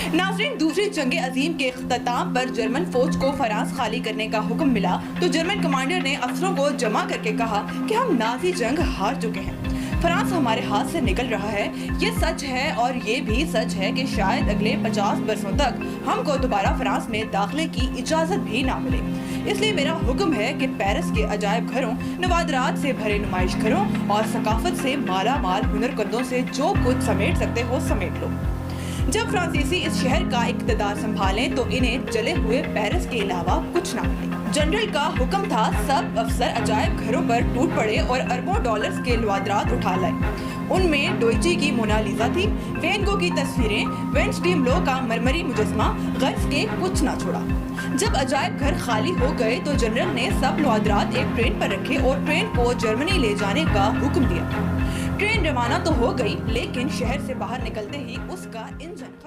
नाज़रीन, दूसरी जंग अजीम के इख्तिताम पर जर्मन फौज को फ्रांस खाली करने का हुक्म मिला तो जर्मन कमांडर ने अफसरों को जमा करके कहा कि हम नाजी जंग हार चुके हैं, फ्रांस हमारे हाथ से निकल रहा है। ये सच है और ये भी सच है कि शायद अगले 50 बरसों तक हमको दोबारा फ्रांस में दाखिले की इजाजत भी ना मिले। इसलिए मेरा हुक्म है कि पेरिस के अजायब घरों, नवादरात से भरे नुमाइश घरों और सकाफत से माला माल हुनरकंदों से जो कुछ समेट सकते हो समेट लो। जब फ्रांसीसी इस शहर का इक़्तिदार संभालें तो इन्हें जले हुए पेरिस के अलावा कुछ ना मिले। जनरल का हुक्म था, सब अफसर अजायब घरों पर टूट पड़े और अरबों डॉलर्स के लवादरात उठा लाए। उनमें डोइची की मोनालिसा थी, वैन गो की तस्वीरें, वेन स्टीमलो का मरमरी मुजस्मा, गर्फ के कुछ ना छोड़ा। जब अजायब घर खाली हो गए तो जनरल ने सब लवादरात एक ट्रेन पर रखे और ट्रेन को जर्मनी ले जाने का हुक्म दिया। ट्रेन रवाना तो हो गई, लेकिन शहर से बाहर निकलते ही उसका इंजन